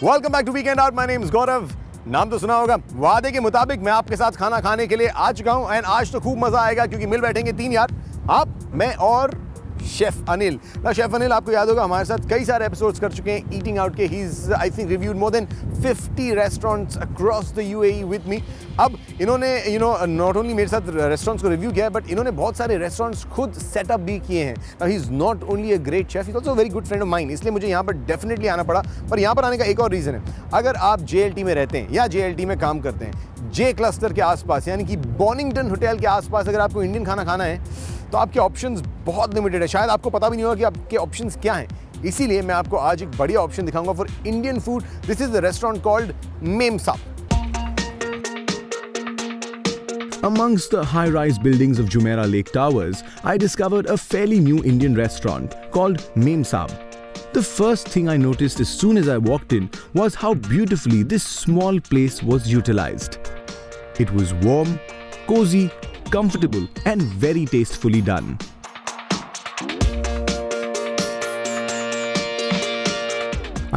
Welcome back to weekend out. My name is Gaurav. नाम तो सुना होगा। वादे के मुताबिक मैं आपके साथ खाना खाने के लिए आ चुका हूं एंड आज तो खूब मजा आएगा क्योंकि मिल बैठेंगे तीन यार, आप, मैं और शेफ अनिल। ना शेफ अनिल आपको याद होगा हमारे साथ कई सारे एपिसोड्स कर चुके हैं ईटिंग आउट के। He is I think reviewed more than 50 restaurants across the UAE with me. अब इन्होंने नॉट ओनली मेरे साथ रेस्टोरेंट्स को रिव्यू किया है बट इन्होंने बहुत सारे रेस्टोरेंट्स खुद सेटअप भी किए हैं। Now he is not only a great chef, he is also a very good friend of mine, इसलिए मुझे यहाँ पर डेफिनेटली आना पड़ा। पर यहाँ पर आने का एक और रीज़न है, अगर आप JLT में रहते हैं या JLT में काम करते हैं, जे क्लस्टर के आसपास यानी कि बॉनिंगटन होटल के आसपास अगर आपको इंडियन खाना खाना है तो आपके ऑप्शंस बहुत लिमिटेड है। शायद आपको पता भी नहीं होगा कि आपके ऑप्शंस क्या हैं। इसीलिए मैं आपको आज एक बढ़िया ऑप्शन दिखाऊंगा for Indian food. This is the restaurant called memsahib. Amongst the high-rise buildings of Jumeirah Lake Towers, I discovered a fairly new Indian restaurant called Memsaab. The first thing I noticed as soon as I walked in was how beautifully this small place was utilized. It was warm, cozy, comfortable and very tastefully done.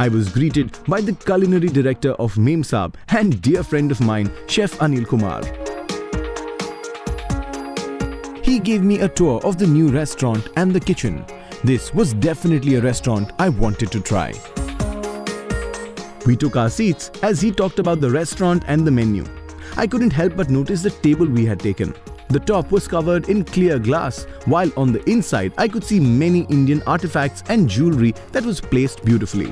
I was greeted by the culinary director of Memsaab and dear friend of mine, Chef Anil Kumar. He gave me a tour of the new restaurant and the kitchen. This was definitely a restaurant I wanted to try. We took our seats as he talked about the restaurant and the menu. I couldn't help but notice the table we had taken. The top was covered in clear glass, while on the inside I could see many Indian artifacts and jewelry that was placed beautifully.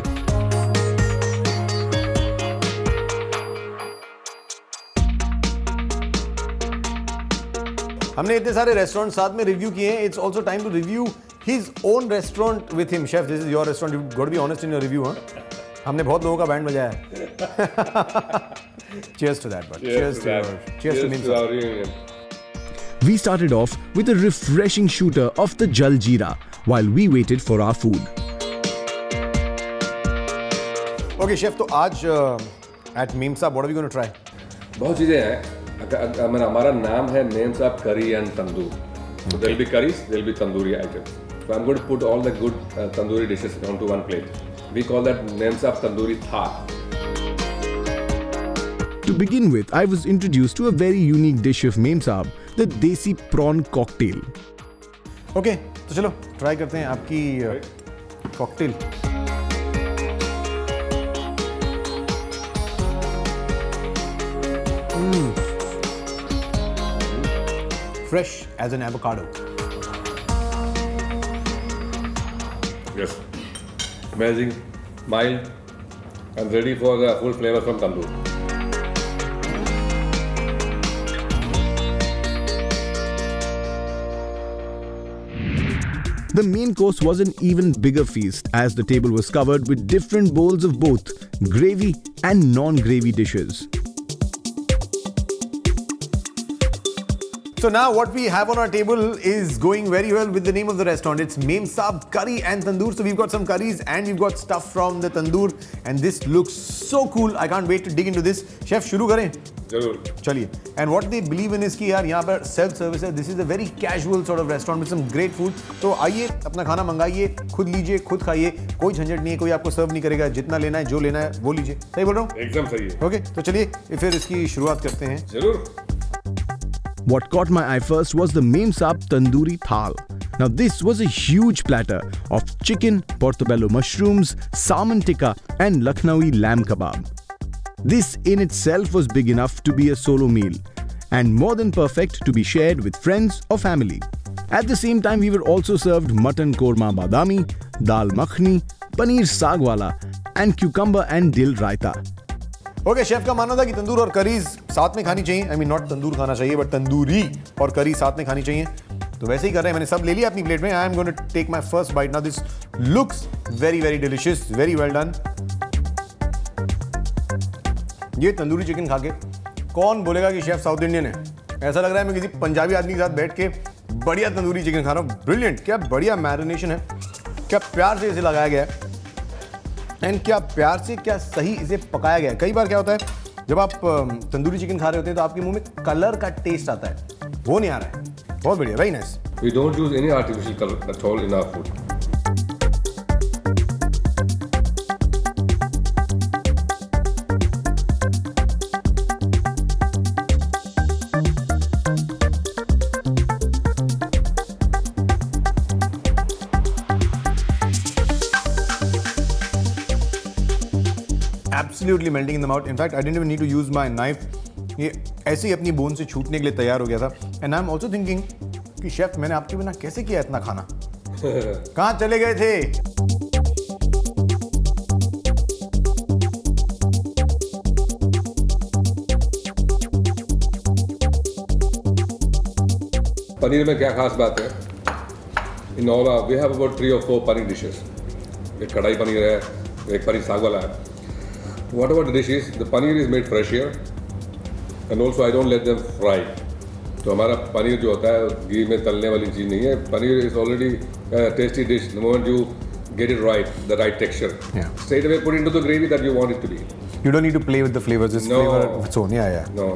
हमने इतने सारे restaurant साथ में review किए हैं, it's also time to review his own restaurant with him. Chef, this is your restaurant, you got to be honest in your review. हाँ, हमने बहुत लोगों का बैंड बजाया है। Cheers to that, bud. Cheers to Memsaab. We started off with a refreshing shooter of the Jal Jeera while we waited for our food. Okay, chef, तो आज at Memsaab, what are we going to try? बहुत चीज़ें हैं। हमारा नाम है मेमसाब करी and tandoor. So there will be curries, there will be tandoori items. So I'm going to put all the good tandoori dishes onto one plate. We call that Memsaab Tandoori Thal. To begin with, I was introduced to a very unique dish of Memsaab, the Desi Prawn Cocktail. Okay, तो चलो try करते हैं आपकी cocktail. Fresh as an avocado. Yes, amazing, mild, and ready for the full flavor from tandoor. The main course was an even bigger feast as the table was covered with different bowls of both gravy and non-gravy dishes. So now what we have on our table is going very well with the name of the restaurant. It's Memsaab Curry and Tandoor. So we've got some curries and we've got stuff from the tandoor and this looks so cool. I can't wait to dig into this. Chef, शुरू करें? जरूर। चलिए। And what they believe in is कि यार यहाँ पर self service है. This is a very casual sort of restaurant with some great food. तो आइए अपना खाना मंगाइए, खुद लीजिए, खुद खाइए, कोई झंझट नहीं है, कोई आपको सर्व नहीं करेगा, जितना लेना है, जो लेना है वो लीजिए। सही बोल रहा हूँ? एकदम सही है। ओके, तो चलिए फिर इसकी शुरुआत करते हैं। जरूर। What caught my eye first was the Memsaab Tandoori Thal. Now this was a huge platter of chicken, portobello mushrooms, salmon tikka and Lucknowi lamb kebab. This in itself was big enough to be a solo meal and more than perfect to be shared with friends or family. At the same time, we were also served mutton korma badami, dal makhni, paneer saag wala and cucumber and dill raita. Okay, chef का मानना था कि तंदूर और curries साथ में खानी चाहिए। I mean not तंदूर खाना चाहिए बट तंदूरी और करी साथ में खानी चाहिए। तो वैसे ही कर रहे हैं, मैंने सब ले लिया अपनी प्लेट में। I am going to take my first bite now. This looks very very delicious, very well done. ये तंदूरी चिकन खा के कौन बोलेगा कि शेफ साउथ इंडियन है? ऐसा लग रहा है मैं किसी पंजाबी आदमी के साथ बैठ के बढ़िया तंदूरी चिकन खा रहा हूँ। ब्रिलियंट, क्या बढ़िया मैरिनेशन है, क्या प्यार से इसे लगाया गया है एंड क्या प्यार से, क्या सही इसे पकाया गया है। कई बार क्या होता है जब आप तंदूरी चिकन खा रहे होते हैं तो आपके मुंह में कलर का टेस्ट आता है, वो नहीं आ रहा है। बहुत बढ़िया, very nice. We don't use any artificial color at all in our food. Absolutely melting in the mouth. In fact I didn't even need to use my knife. ये ऐसे ही अपनी बोन से छूटने के लिए तैयार हो गया था. And I am also thinking कि शेफ मैंने आपके बिना कैसे किया इतना खाना. कहाँ चले गए थे? पनीर में क्या खास बात है? In all we have about 3 or 4 paneer dishes. एक कढ़ाई पनीर है, एक पनीर साग वाला है. What about the dish is the paneer is made fresh here and also I don't let them fry. तो हमारा पनीर जो होता है घी में तलने वाली चीज़ नहीं है. Paneer is already tasty dish. The moment you get it right, the right texture. Yeah. Straight away put into the gravy that you want it to be. You don't need to play with the flavors. It's flavor of its own. Yeah. No,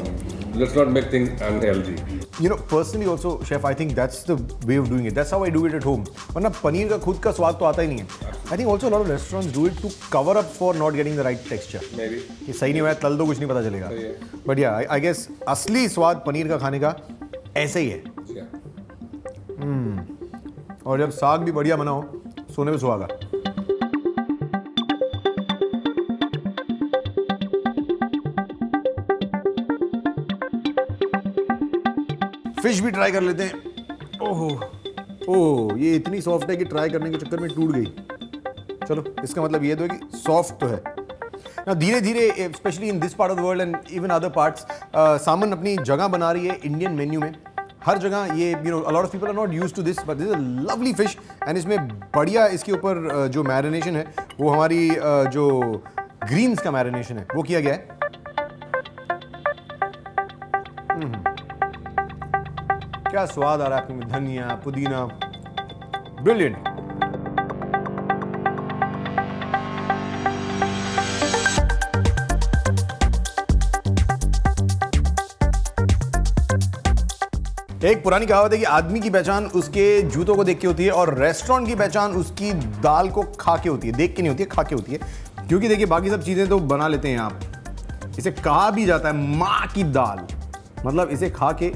let's not make things unhealthy. You know, personally also, chef, I think that's the way of doing it. That's how I do it at home. वरना पनीर का खुद का स्वाद तो आता ही नहीं है. I think also a lot of restaurants do it to cover up for not getting the right texture. Maybe. कि सही नहीं हुआ है, तल दो, कुछ नहीं पता चलेगा. But yeah, I guess असली स्वाद पनीर का खाने का ऐसे ही है. और जब साग भी बढ़िया बनाओ, सोने पे सुहागा. फिश भी ट्राई कर लेते हैं. ओह ये इतनी सॉफ्ट है कि ट्राई करने के चक्कर में टूट गई. चलो, इसका मतलब ये तो है कि सॉफ्ट तो है ना. धीरे धीरे specially in this part of the world and even other parts, सामन अपनी जगह बना रही है इंडियन मेन्यू में. हर जगह ये a lot of people are not used to this, but this is a lovely fish. And इसमें बढ़िया इसके ऊपर जो मैरिनेशन है वो हमारी जो ग्रीन्स का मैरिनेशन है वो किया गया है. क्या स्वाद आ रहा है आपके में. धनिया, पुदीना, ब्रिलियंट. एक पुरानी कहावत है कि आदमी की पहचान उसके जूतों को देख के होती है और रेस्टोरेंट की पहचान उसकी दाल को खा के होती है. देख के नहीं होती है, खा के होती है. क्योंकि देखिए बाकी सब चीजें तो बना लेते हैं आप. इसे कहा भी जाता है माँ की दाल. मतलब इसे खा के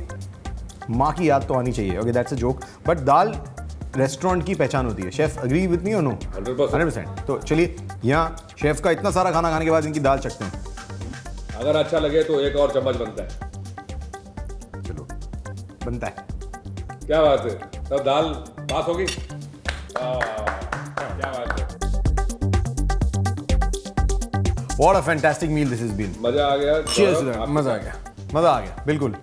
माँ की याद तो आनी चाहिए. Okay, that's a joke. But dal restaurant की पहचान होती है. शेफ अग्री विद मी और नो? 100%. तो चलिए, यहाँ शेफ का इतना सारा खाना खाने के बाद इनकी दाल चखते हैं. अगर अच्छा लगे तो एक और चम्मच बनता है. चलो, बनता है. क्या बात है. तब दाल पास होगी. क्या बात है. What a fantastic meal this has been. मजा आ गया. मजा आ गया बिल्कुल.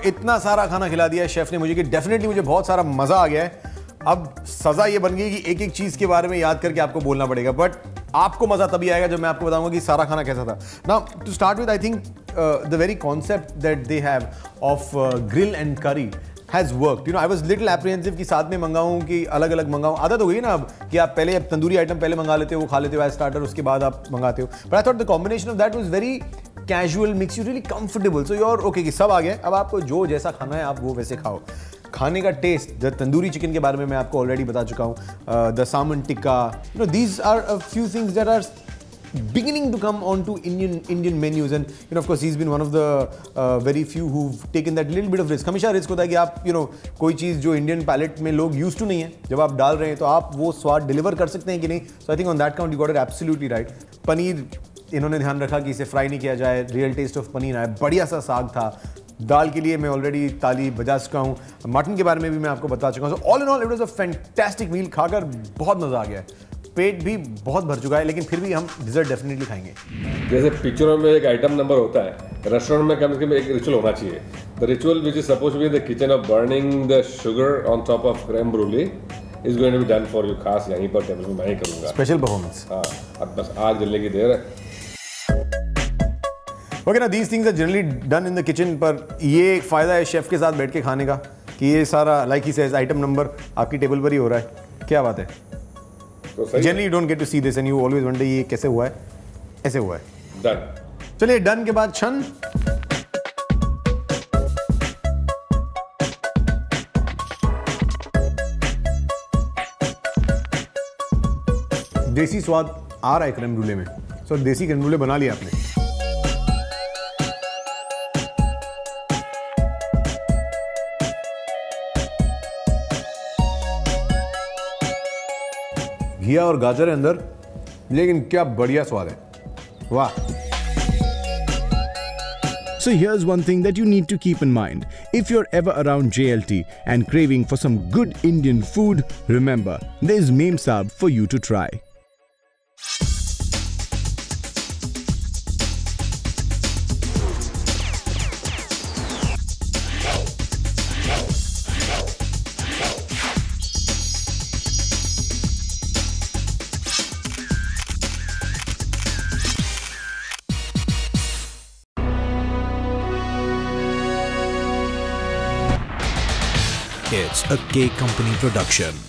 इतना सारा खाना खिला दिया है शेफ ने मुझे कि डेफिनेटली मुझे बहुत सारा मजा आ गया है. अब सजा ये बन गई कि एक एक चीज के बारे में याद करके आपको बोलना पड़ेगा. बट आपको मजा तभी आएगा जब मैं आपको बताऊंगा कि सारा खाना कैसा था. Now to start with, I think the very concept that they have of grill and curry has worked. I was little apprehensive कि साथ में मंगाऊं कि अलग अलग मंगाऊं. आदत हो गई ना अब कि आप पहले तंदूरी आइटम पहले मंगा लेते हो, वो खा लेते हो एज स्टार्टर, उसके बाद आप मंगाते हो. But I thought the combination of that was very casual, makes you really comfortable. So your okay कि सब आ गया. अब आपको जो जैसा खाना है आप वो वैसे खाओ. खाने का टेस्ट, द तंदूरी चिकन के बारे में मैं आपको ऑलरेडी बता चुका हूँ. The salmon tikka, these are a few things that are beginning to come onto Indian menus, and of course he's been one of the very few who've taken that little bit of risk. हमेशा risk होता है कि आप कोई चीज़ जो Indian palette में लोग use to नहीं है, जब आप डाल रहे हैं तो आप वो स्वाद डिलीवर कर सकते हैं कि नहीं. So I think on that count you got it absolutely right. Paneer इन्होंने ध्यान रखा कि इसे फ्राई नहीं किया जाए, रियल टेस्ट ऑफ पनीर आए. बढ़िया सा साग था. दाल के लिए मैं ऑलरेडी ताली बजा चुका हूँ. मटन के बारे में भी मैं आपको बता चुका हूँ. So all in all it was a fantastic meal. खाकर बहुत मजा आ गया है. पेट भी बहुत भर चुका है, लेकिन फिर भी हम डिजर्ट डेफिनेटली खाएंगे. जैसे पिक्चरों में एक आइटम नंबर होता है, रेस्टोरेंट में कम से कम एक रिचुअल होना चाहिए. The ritual which is suppose to be in the kitchen of burning the sugar on top of creme brulee is going to be done for you. खास यहीं पर टेबल में मैं ही करूंगा. Special performance. हाँ, अब बस आग जलने की देर है. ओके ना, these things are generally done in the kitchen. पर ये एक फायदा है शेफ के साथ बैठ के खाने का कि ये सारा लाइक ही सेज आइटम नंबर आपकी टेबल पर ही हो रहा है. क्या बात है. Generally you don't get to see this and you always wonder ये कैसे हुआ है. ऐसे हुआ है. डन. चलिए, डन के बाद छन. देसी स्वाद आ रहा है क्रेम ब्रूले में. सो देसी क्रेम ब्रूले बना लिया आपने. घिया और गाजर है अंदर, लेकिन क्या बढ़िया स्वाद है. वाह। So here's one thing that you need to keep in mind. If you're ever around JLT and craving for some good Indian food, remember, there's Mem Saab for you to try. It's a K Company production.